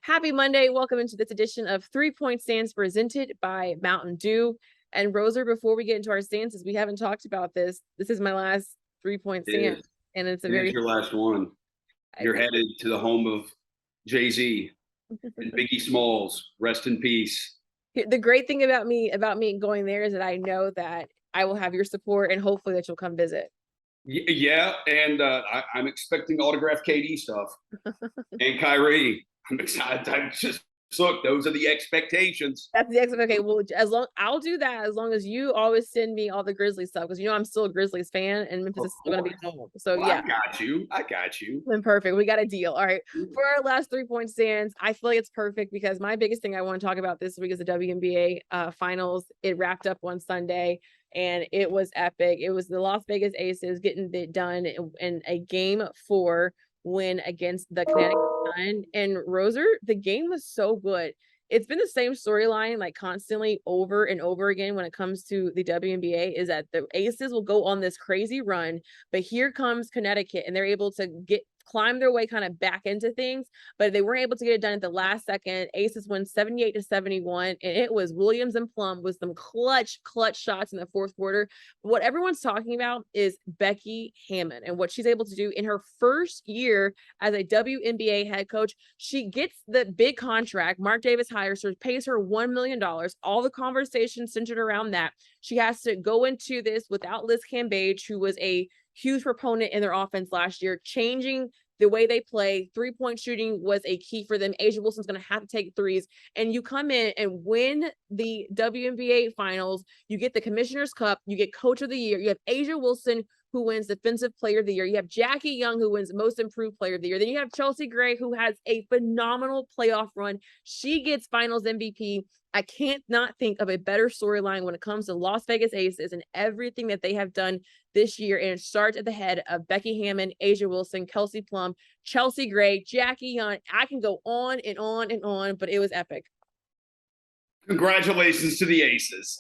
Happy Monday. Welcome into this edition of 3 Point Stands presented by Mountain Dew. And Roser, before we get into our stances, we haven't talked about this. This is my last 3 point It stand. is. And it's a It is very your last one. You're headed to the home of Jay-Z and Biggie Smalls. Rest in peace. the great thing about me going there is that I know that I will have your support and hopefully that you'll come visit. Yeah, and I'm expecting autographed KD stuff and Kyrie. I'm excited. Look, those are the expectations. That's the okay. Well, I'll do that as long as you always send me all the Grizzlies stuff because I'm still a Grizzlies fan and Memphis is still going to be home. So Well, yeah, I got you. then perfect. We got a deal. All right. For our last 3 point stands, I feel like it's perfect because my biggest thing I want to talk about this week is the WNBA Finals. It wrapped up on Sunday and it was epic. It was the Las Vegas Aces getting it done in a game 4 win against the Connecticut Sun. And Roser, the game was so good. It's been the same storyline like constantly over and over again when it comes to the WNBA is that the Aces will go on this crazy run, but here comes Connecticut and they're able to climb their way kind of back into things, but they weren't able to get it done at the last second. Aces won 78-71, and it was Williams and Plum with some clutch shots in the fourth quarter. What everyone's talking about is Becky Hammon and what she's able to do in her first year as a WNBA head coach. She gets the big contract. Mark Davis hires her, pays her $1 million. All the conversation centered around that. She has to go into this without Liz Cambage, who was a huge proponent in their offense last year, changing the way they play. 3-point shooting was a key for them. A'ja Wilson's going to have to take threes. And you come in and win the WNBA Finals. You get the Commissioner's Cup. You get Coach of the Year. You have A'ja Wilson, who wins Defensive Player of the Year. You have Jackie Young, who wins Most Improved Player of the Year. Then you have Chelsea Gray, who has a phenomenal playoff run. She gets Finals MVP. I can't not think of a better storyline when it comes to Las Vegas Aces and everything that they have done this year. And it starts at the head of Becky Hammon, A'ja Wilson, Kelsey Plum, Chelsea Gray, Jackie Young. I can go on and on and on, but it was epic. Congratulations to the Aces.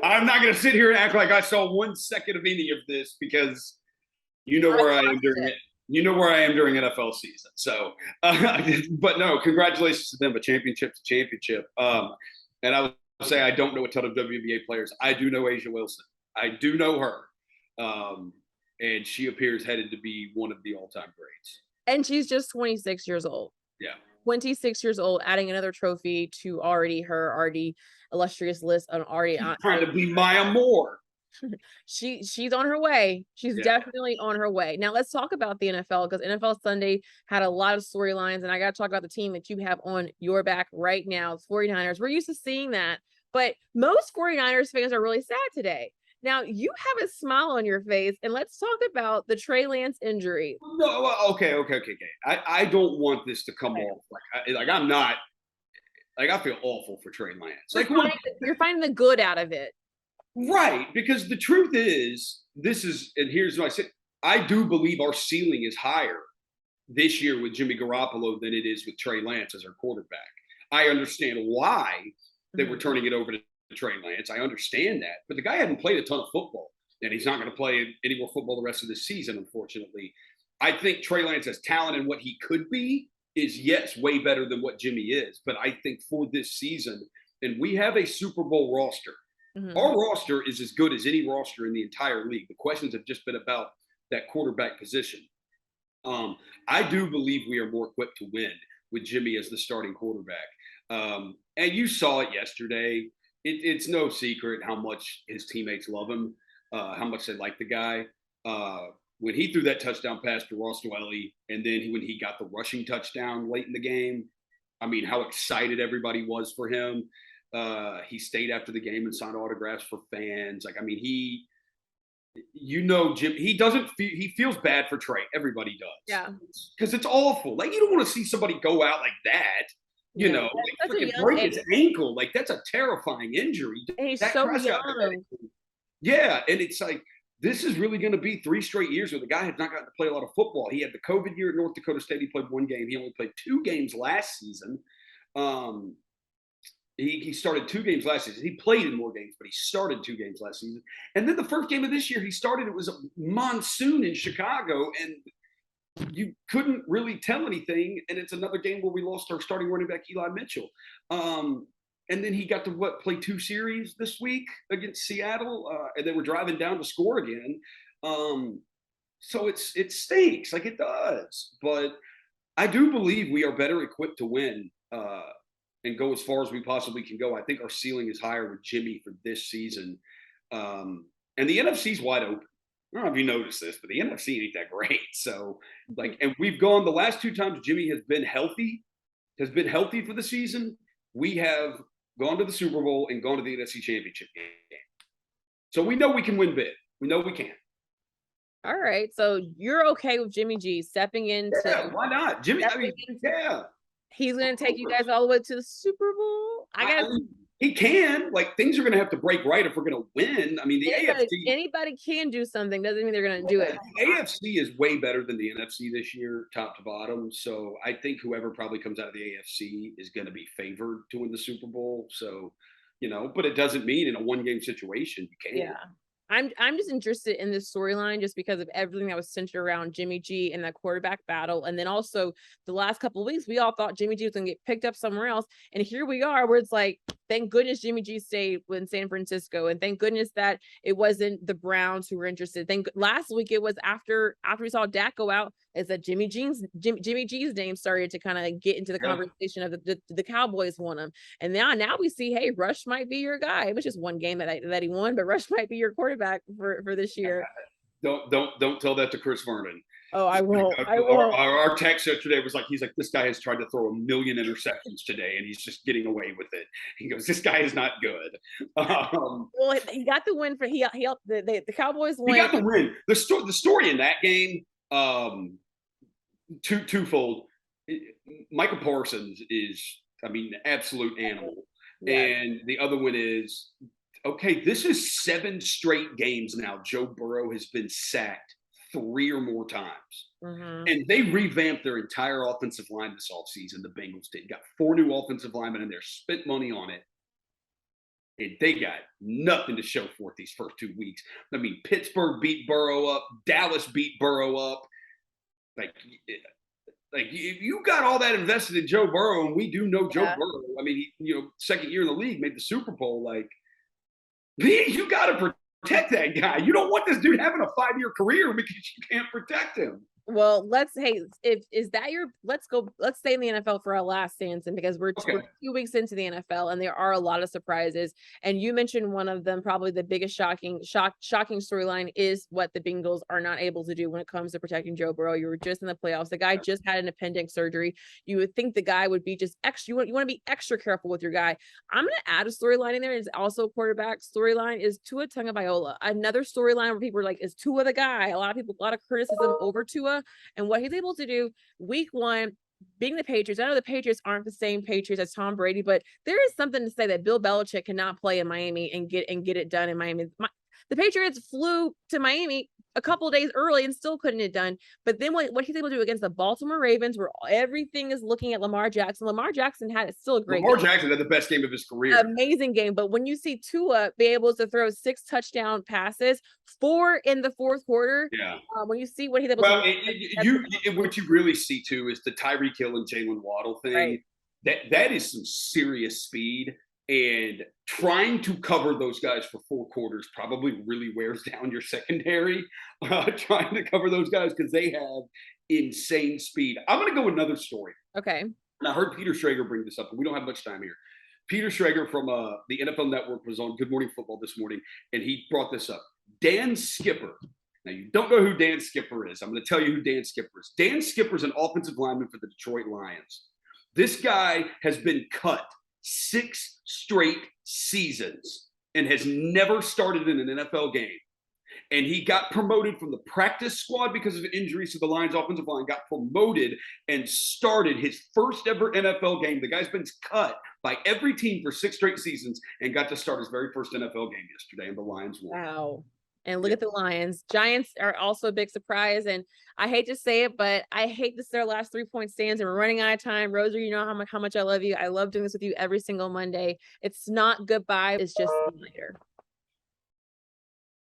I'm not going to sit here and act like I saw 1 second of any of this because you know where I am during it. You know where I am during NFL season. So, but no, congratulations to them. A championship's a championship. And I would say I don't know a ton of WNBA players. I do know A'ja Wilson. I do know her. And she appears headed to be one of the all-time greats. And she's just 26 years old. Yeah. 26 years old, adding another trophy to already illustrious list on already trying to be Maya Moore. She's on her way. She's definitely on her way. Now let's talk about the NFL because NFL Sunday had a lot of storylines, and I got to talk about the team that you have on your back right now, the 49ers. We're used to seeing that, but most 49ers fans are really sad today. Now you have a smile on your face, and let's talk about the Trey Lance injury. No, okay. I don't want this to come off like I'm not like I feel awful for Trey Lance. You're finding the good out of it. Right, because the truth is, and here's what I said, I do believe our ceiling is higher this year with Jimmy Garoppolo than it is with Trey Lance as our quarterback. I understand why they were turning it over to Trey Lance. I understand that, but the guy hadn't played a ton of football, and he's not going to play any more football the rest of the season, unfortunately. I think Trey Lance has talent, and what he could be is, yes, way better than what Jimmy is. But I think for this season, and we have a Super Bowl roster, our roster is as good as any roster in the entire league. The questions have just been about that quarterback position. I do believe we are more equipped to win with Jimmy as the starting quarterback. And you saw it yesterday. It's no secret how much his teammates love him, how much they like the guy. When he threw that touchdown pass to Ross Dwelly, and then when he got the rushing touchdown late in the game, I mean, how excited everybody was for him. He stayed after the game and signed autographs for fans. Like, I mean, Jim, he feels bad for Trey. Everybody does. Yeah. Because it's awful. Like, you don't want to see somebody go out like that. You know, like freaking break his ankle. Like, that's a terrifying injury. And he's so young. Yeah. And it's like, this is really going to be 3 straight years where the guy has not gotten to play a lot of football. He had the COVID year at North Dakota State. He played 1 game. He only played 2 games last season. He started 2 games last season. He played in more games, but he started 2 games last season. And then the first game of this year, he started. It was a monsoon in Chicago, and you couldn't really tell anything. And it's another game where we lost our starting running back, Eli Mitchell. And then he got to play 2 series this week against Seattle, and they were driving down to score again. So it stinks, like it does. But I do believe we are better equipped to win and go as far as we possibly can go. I think our ceiling is higher with Jimmy for this season. And the NFC's wide open. I don't know if you noticed this, but the NFC ain't that great. So, and we've gone the last 2 times Jimmy has been healthy for the season. We have gone to the Super Bowl and gone to the NFC Championship game. So we know we can win big. We know we can. All right. So you're okay with Jimmy G stepping into? Yeah, why not? Jimmy, yeah. He's going to take you guys all the way to the Super Bowl? He can. Things are going to have to break right if we're going to win. I mean, the AFC. Anybody can do something. Doesn't mean they're going to do it. The AFC is way better than the NFC this year, top to bottom. So I think whoever probably comes out of the AFC is going to be favored to win the Super Bowl. So, but it doesn't mean in a 1-game situation you can't. Yeah. I'm just interested in this storyline just because of everything that was centered around Jimmy G and that quarterback battle. And then also the last couple of weeks, we all thought Jimmy G was going to get picked up somewhere else. And here we are where it's like, thank goodness Jimmy G stayed in San Francisco. And thank goodness that it wasn't the Browns who were interested. Last week it was after we saw Dak go out, is that Jimmy G's name started to kind of get into the conversation of the Cowboys want him. And now we see, hey, Rush might be your guy. It was just 1 game that he won, but Rush might be your quarterback for this year. Don't tell that to Chris Vernon. Oh, I won't. Our text yesterday was he's like, this guy has tried to throw 1 million interceptions today, and he's just getting away with it. He goes, this guy is not good. Well, he got the win he helped the Cowboys win. He got the win. The story in that game, twofold. Michael Parsons is, an absolute animal. Yeah. And the other one is, okay, this is 7 straight games now. Joe Burrow has been sacked 3 or more times. Mm-hmm. And they revamped their entire offensive line this offseason. The Bengals did. Got 4 new offensive linemen in there, spent money on it. And they got nothing to show for it these first 2 weeks. Pittsburgh beat Burrow up. Dallas beat Burrow up. If you got all that invested in Joe Burrow, and we do know Joe Burrow. He, second year in the league, made the Super Bowl. You got to protect that guy. You don't want this dude having a 5-year career because you can't protect him. Well, let's stay in the NFL for our last stance, and because we're 2 weeks into the NFL and there are a lot of surprises. And you mentioned one of them, probably the biggest shocking storyline is what the Bengals are not able to do when it comes to protecting Joe Burrow. You were just in the playoffs. The guy just had an appendix surgery. You would think the guy would be just extra. You want to be extra careful with your guy. I'm going to add a storyline in there. It's also a quarterback storyline is Tua Tagovailoa. Another storyline where people are like, is Tua the guy? A lot of criticism over Tua. And what he's able to do week 1, being the Patriots. I know the Patriots aren't the same Patriots as Tom Brady, but there is something to say that Bill Belichick cannot play in Miami and get it done in Miami. The Patriots flew to Miami a couple of days early and still couldn't get it done. But then what he's able to do against the Baltimore Ravens, where everything is looking at Lamar Jackson. Lamar Jackson had still a great game. Jackson had the best game of his career. Amazing game. But when you see Tua be able to throw 6 touchdown passes, 4 in the fourth quarter, when you see what he's able to do. What you really see too is the Tyreek Hill and Jalen Waddle thing. Right. That is some serious speed. And trying to cover those guys for 4 quarters probably really wears down your secondary. Trying to cover those guys because they have insane speed. I'm going to go another story. Okay. And I heard Peter Schrager bring this up, but we don't have much time here. Peter Schrager from the NFL Network was on Good Morning Football this morning, and he brought this up. Dan Skipper. Now, you don't know who Dan Skipper is. I'm going to tell you who Dan Skipper is. Dan Skipper is an offensive lineman for the Detroit Lions. This guy has been cut 6 straight seasons and has never started in an NFL game. And he got promoted from the practice squad because of injuries to the Lions offensive line, got promoted and started his first ever NFL game. The guy's been cut by every team for 6 straight seasons and got to start his very first NFL game yesterday, and the Lions won. Wow. And look at the Lions. Giants are also a big surprise. And I hate to say it, but I hate this is their last 3-point stands, and we're running out of time. Rosa, you know how much I love you. I love doing this with you every single Monday. It's not goodbye. It's just later.